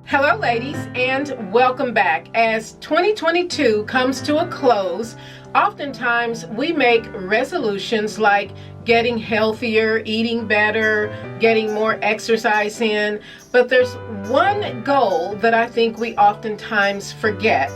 Hello ladies, and welcome back. As 2022 comes to a close, oftentimes we make resolutions like getting healthier, eating better, getting more exercise in, but there's one goal that I think we oftentimes forget,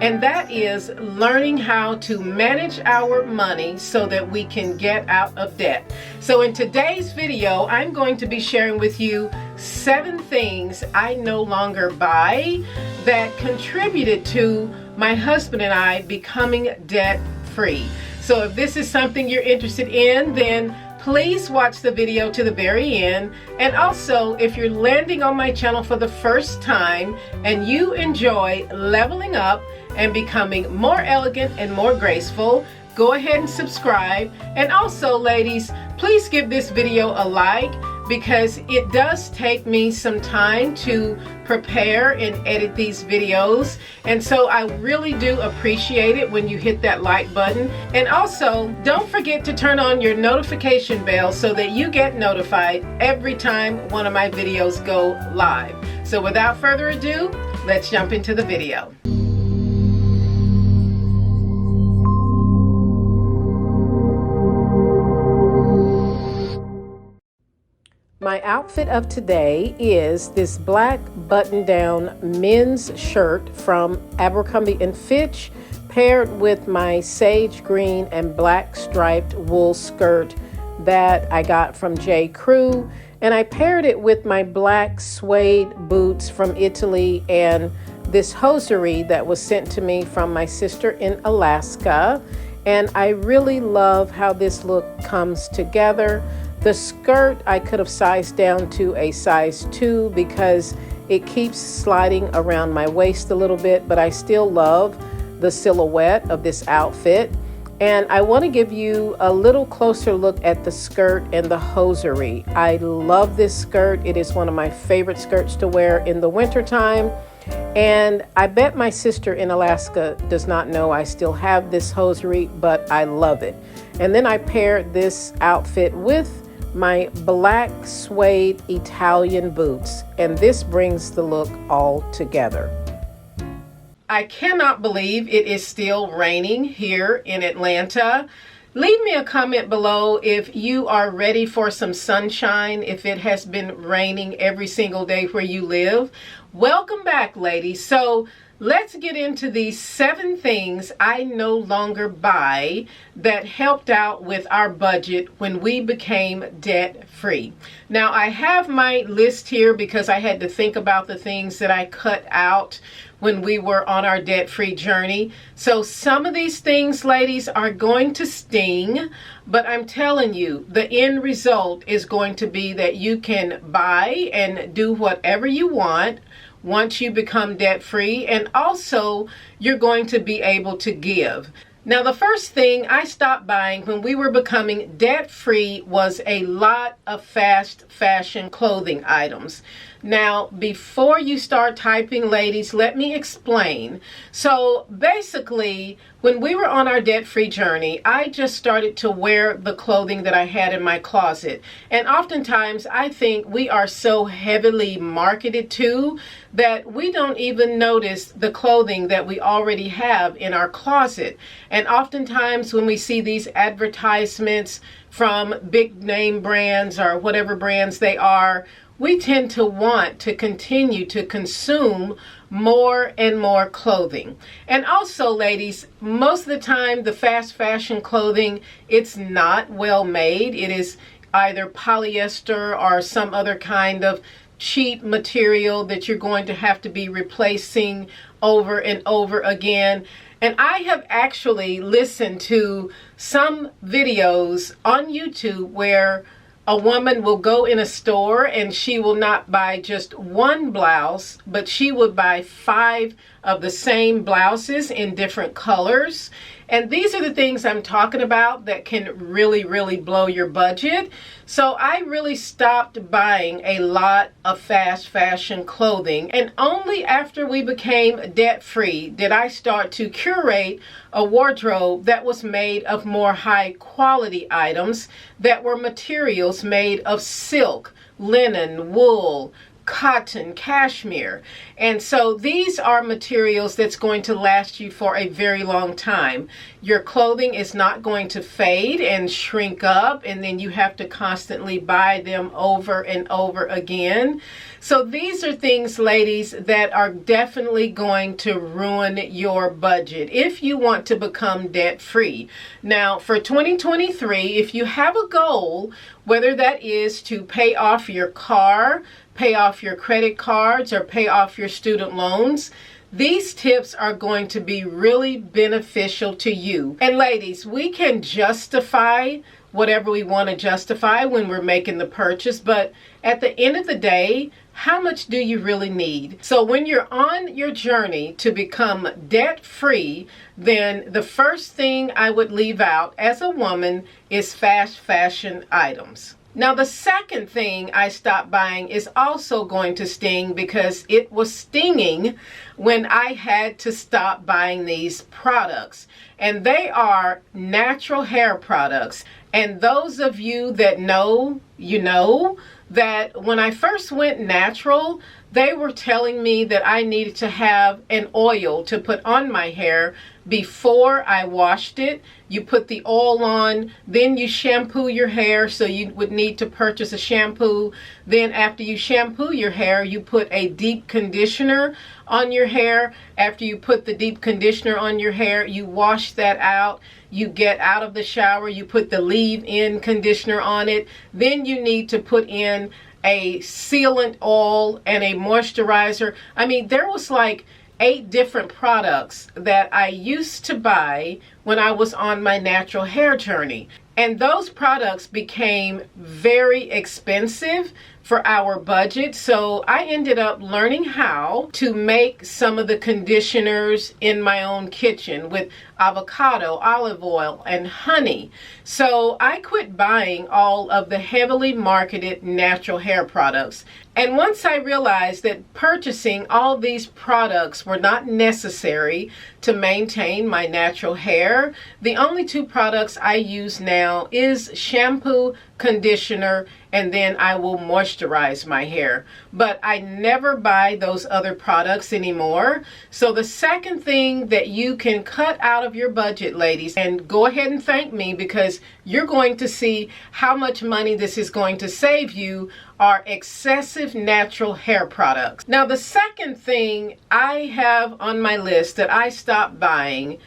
and that is learning how to manage our money so that we can get out of debt. So in today's video, I'm going to be sharing with you 7 things I no longer buy that contributed to my husband and I becoming debt free. So if this is something you're interested in, then please watch the video to the very end. And also, if you're landing on my channel for the first time and you enjoy leveling up and becoming more elegant and more graceful, go ahead and subscribe. And also, ladies, please give this video a like, because it does take me some time to prepare and edit these videos, and so I really do appreciate it when you hit that like button. And also, don't forget to turn on your notification bell so that you get notified every time one of my videos go live. So without further ado, let's jump into the video. My outfit of today is this black button-down men's shirt from Abercrombie & Fitch, paired with my sage green and black striped wool skirt that I got from J. Crew, and I paired it with my black suede boots from Italy and this hosiery that was sent to me from my sister in Alaska. And I really love how this look comes together. The skirt I could have sized down to a size 2 because it keeps sliding around my waist a little bit, but I still love the silhouette of this outfit. And I want to give you a little closer look at the skirt and the hosiery. I love this skirt. It is one of my favorite skirts to wear in the wintertime. And I bet my sister in Alaska does not know I still have this hosiery, but I love it. And then I paired this outfit with my black suede Italian boots, and this brings the look all together. I cannot believe it is still raining here in Atlanta. Leave me a comment below if you are ready for some sunshine, if it has been raining every single day where you live. Welcome back, ladies. So let's get into these 7 things I no longer buy that helped out with our budget when we became debt free. Now, I have my list here because I had to think about the things that I cut out when we were on our debt-free journey. So some of these things, ladies, are going to sting, but I'm telling you, the end result is going to be that you can buy and do whatever you want once you become debt-free, and also you're going to be able to give. Now, the first thing I stopped buying when we were becoming debt-free was a lot of fast fashion clothing items. Now, before you start typing, ladies, let me explain. So basically, when we were on our debt-free journey, I just started to wear the clothing that I had in my closet. And oftentimes, I think we are so heavily marketed to that we don't even notice the clothing that we already have in our closet. And oftentimes, when we see these advertisements from big name brands or whatever brands they are, we tend to want to continue to consume more and more clothing. And also, ladies, most of the time the fast fashion clothing, it's not well made. It is either polyester or some other kind of cheap material that you're going to have to be replacing over and over again. And I have actually listened to some videos on YouTube where a woman will go in a store and she will not buy just one blouse, but she would buy 5 of the same blouses in different colors. And these are the things I'm talking about that can really, really blow your budget. So I really stopped buying a lot of fast fashion clothing. And only after we became debt-free did I start to curate a wardrobe that was made of more high quality items that were materials made of silk, linen, wool, cotton, cashmere. And so these are materials that's going to last you for a very long time. Your clothing is not going to fade and shrink up, and then you have to constantly buy them over and over again. So these are things, ladies, that are definitely going to ruin your budget if you want to become debt-free. Now, for 2023, if you have a goal, whether that is to pay off your car, pay off your credit cards, or pay off your student loans, these tips are going to be really beneficial to you. And ladies, we can justify whatever we want to justify when we're making the purchase, but at the end of the day, how much do you really need? So when you're on your journey to become debt-free, then the first thing I would leave out as a woman is fast fashion items. Now, the second thing I stopped buying is also going to sting, because it was stinging when I had to stop buying these products. And they are natural hair products. And those of you that know, you know that when I first went natural, they were telling me that I needed to have an oil to put on my hair before I washed it. You put the oil on, then you shampoo your hair, so you would need to purchase a shampoo. Then after you shampoo your hair, you put a deep conditioner on your hair. After you put the deep conditioner on your hair, you wash that out. You get out of the shower, you put the leave-in conditioner on it. Then you need to put in a sealant oil and a moisturizer. I mean, there was like 8 different products that I used to buy when I was on my natural hair journey. And those products became very expensive for our budget. So I ended up learning how to make some of the conditioners in my own kitchen with avocado, olive oil, and honey. So I quit buying all of the heavily marketed natural hair products. And once I realized that purchasing all these products were not necessary to maintain my natural hair, the only 2 products I use now is shampoo, conditioner, and then I will moisturize my hair. But I never buy those other products anymore. So the second thing that you can cut out of your budget, ladies, and go ahead and thank me, because you're going to see how much money this is going to save you, are excessive natural hair products. Now, the second thing I have on my list that I stopped buying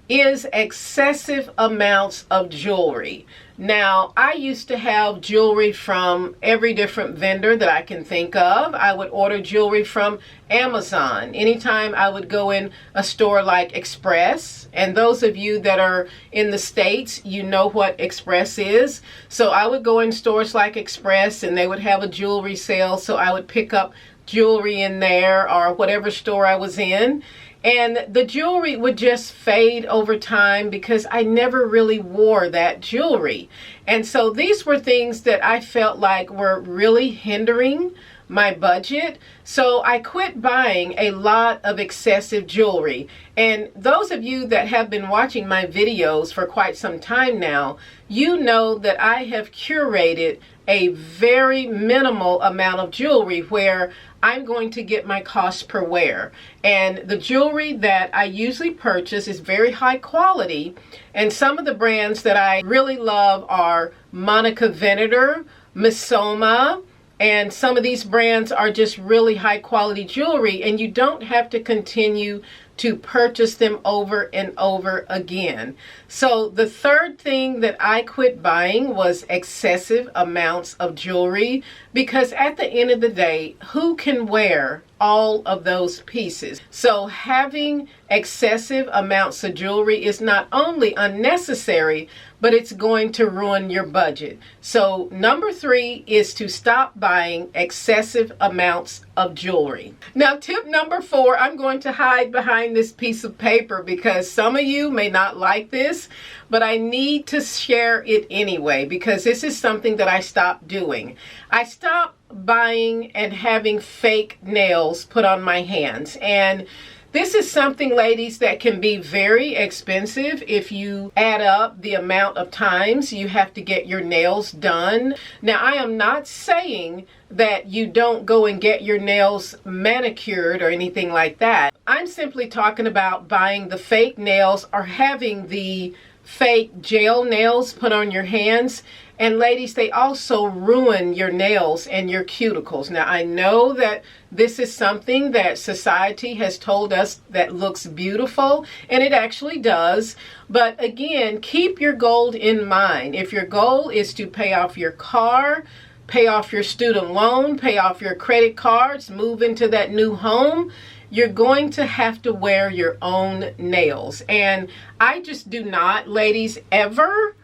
is excessive amounts of jewelry. Now, I used to have jewelry from every different vendor that I can think of. I would order jewelry from Amazon. Anytime I would go in a store like Express, and those of you that are in the States, you know what Express is. So I would go in stores like Express and they would have a jewelry sale, so I would pick up jewelry in there or whatever store I was in. And the jewelry would just fade over time because I never really wore that jewelry. And so these were things that I felt like were really hindering my budget. So I quit buying a lot of excessive jewelry. And those of you that have been watching my videos for quite some time now, you know that I have curated a very minimal amount of jewelry where I'm going to get my cost per wear. And the jewelry that I usually purchase is very high quality. And some of the brands that I really love are Monica Venator, Missoma, and some of these brands are just really high quality jewelry, and you don't have to continue to purchase them over and over again. So the third thing that I quit buying was excessive amounts of jewelry, because at the end of the day, who can wear all of those pieces? So having excessive amounts of jewelry is not only unnecessary, but it's going to ruin your budget. So number 3 is to stop buying excessive amounts of jewelry. Now, tip number 4, I'm going to hide behind this piece of paper because some of you may not like this, but I need to share it anyway because this is something that I stopped doing. I stopped buying and having fake nails put on my hands. And This is something, ladies, that can be very expensive if you add up the amount of times you have to get your nails done. Now, I am not saying that you don't go and get your nails manicured or anything like that. I'm simply talking about buying the fake nails or having the fake gel nails put on your hands. And ladies, they also ruin your nails and your cuticles. Now, I know that this is something that society has told us that looks beautiful, and it actually does. But again, keep your goal in mind. If your goal is to pay off your car, pay off your student loan, pay off your credit cards, move into that new home, you're going to have to wear your own nails. And I just do not, ladies, ever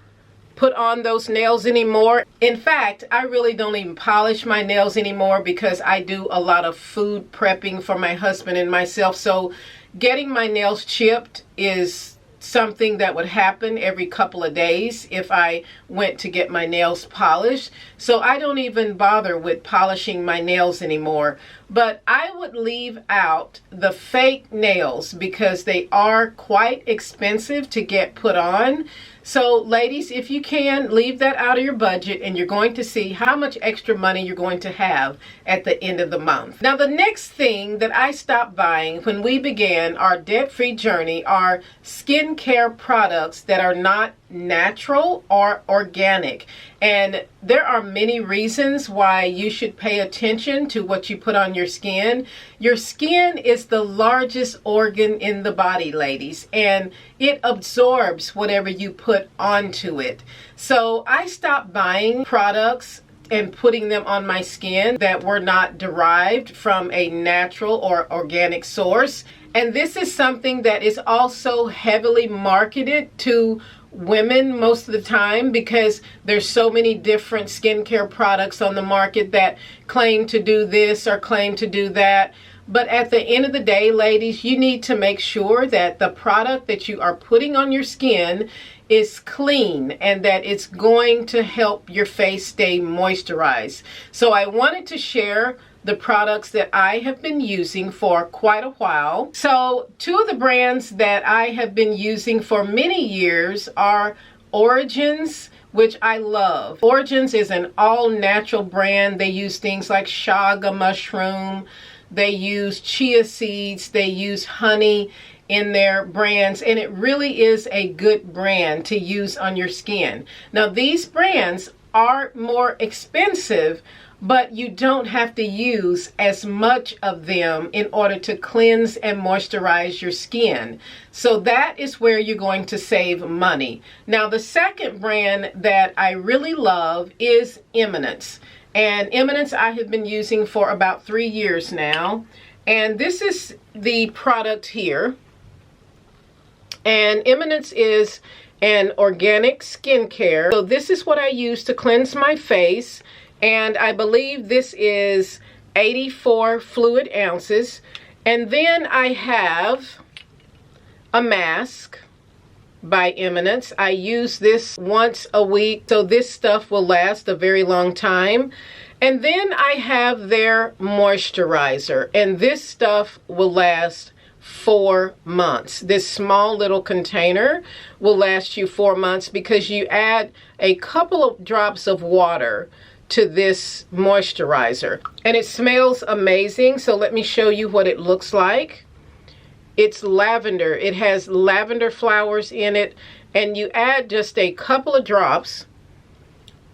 put on those nails anymore. In fact, I really don't even polish my nails anymore because I do a lot of food prepping for my husband and myself. So getting my nails chipped is something that would happen every couple of days if I went to get my nails polished. So I don't even bother with polishing my nails anymore. But I would leave out the fake nails because they are quite expensive to get put on. So ladies, if you can, leave that out of your budget and you're going to see how much extra money you're going to have at the end of the month. Now, the next thing that I stopped buying when we began our debt-free journey are skincare products that are not natural or organic. And there are many reasons why you should pay attention to what you put on your skin. Your skin is the largest organ in the body, ladies, and it absorbs whatever you put onto it. So I stopped buying products and putting them on my skin that were not derived from a natural or organic source. And this is something that is also heavily marketed to women most of the time because there's so many different skincare products on the market that claim to do this or claim to do that. But at the end of the day, ladies, you need to make sure that the product that you are putting on your skin is clean and that it's going to help your face stay moisturized. So I wanted to share the products that I have been using for quite a while. So two of the brands that I have been using for many years are Origins, which I love. Origins is an all-natural brand. They use things like chaga mushroom, they use chia seeds, they use honey in their brands, and it really is a good brand to use on your skin. Now, these brands are more expensive, but you don't have to use as much of them in order to cleanse and moisturize your skin. So that is where you're going to save money. Now, the second brand that I really love is Eminence. And Eminence I have been using for about 3 years now. And this is the product here. And Eminence is an organic skincare. So this is what I use to cleanse my face. And I believe this is 84 fluid ounces. And then I have a mask by Eminence. I use this once a week, so this stuff will last a very long time. And then I have their moisturizer, and this stuff will last 4 months. This small little container will last you 4 months because you add a couple of drops of water to this moisturizer, and it smells amazing. So let me show you what it looks like. It's lavender. It has lavender flowers in it, and you add just a couple of drops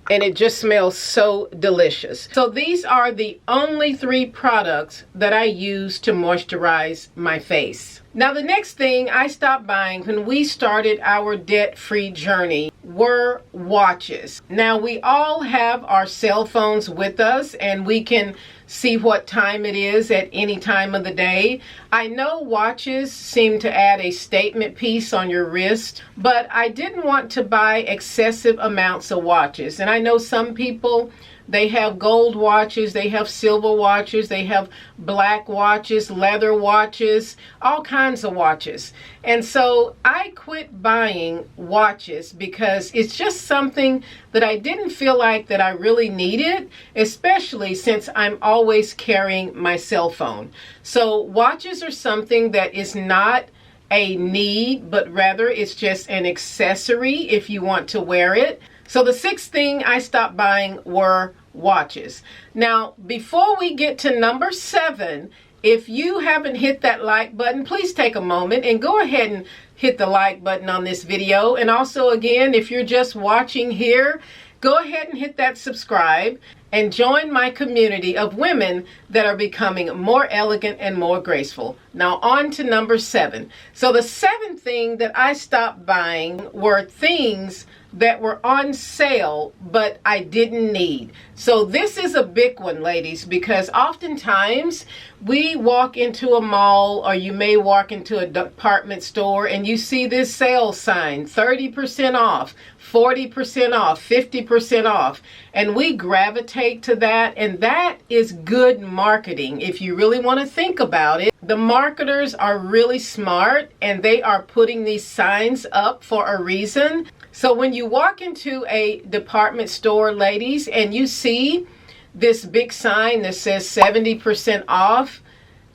and it just smells so delicious. So these are the only 3 products that I use to moisturize my face. Now, the next thing I stopped buying when we started our debt-free journey were watches. Now, we all have our cell phones with us and we can see what time it is at any time of the day. I know watches seem to add a statement piece on your wrist, but I didn't want to buy excessive amounts of watches. And I know some people They have gold watches, they have silver watches, they have black watches, leather watches, all kinds of watches. And so I quit buying watches because it's just something that I didn't feel like that I really needed, especially since I'm always carrying my cell phone. So watches are something that is not a need, but rather it's just an accessory if you want to wear it. So the sixth thing I stopped buying were watches. Now, before we get to number 7, if you haven't hit that like button, please take a moment and go ahead and hit the like button on this video. And also, again, if you're just watching here, go ahead and hit that subscribe and join my community of women that are becoming more elegant and more graceful. Now on to number 7. So the 7th thing that I stopped buying were things that were on sale but I didn't need. So this is a big one, ladies, because oftentimes we walk into a mall, or you may walk into a department store and you see this sale sign, 30% off, 40% off, 50% off, and we gravitate to that, and that is good marketing if you really want to think about it. The marketers are really smart and they are putting these signs up for a reason. So when you walk into a department store, ladies, and you see this big sign that says 70% off,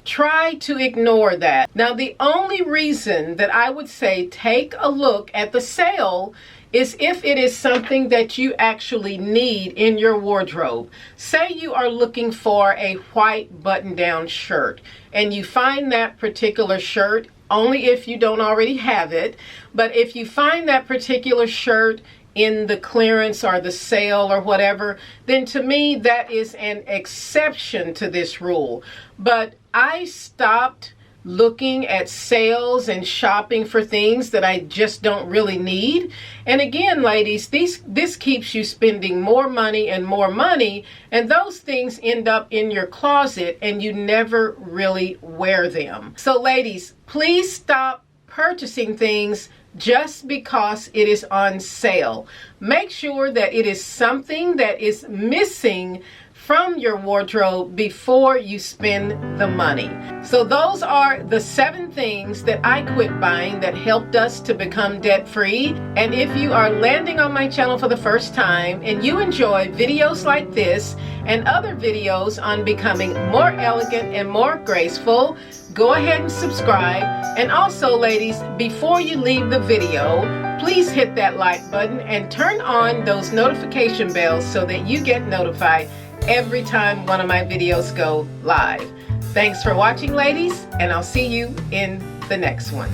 try to ignore that. Now, the only reason that I would say take a look at the sale is if it is something that you actually need in your wardrobe. Say you are looking for a white button-down shirt and you find that particular shirt, only if you don't already have it, but if you find that particular shirt in the clearance or the sale or whatever, then to me that is an exception to this rule. But I stopped looking at sales and shopping for things that I just don't really need. And again, ladies, this keeps you spending more money, and those things end up in your closet and you never really wear them. So ladies, please stop purchasing things just because it is on sale. Make sure that it is something that is missing from your wardrobe before you spend the money. So those are the 7 things that I quit buying that helped us to become debt-free. And if you are landing on my channel for the first time and you enjoy videos like this and other videos on becoming more elegant and more graceful, go ahead and subscribe. And also, ladies, before you leave the video, please hit that like button and turn on those notification bells so that you get notified every time one of my videos go live. Thanks for watching, ladies, and I'll see you in the next one.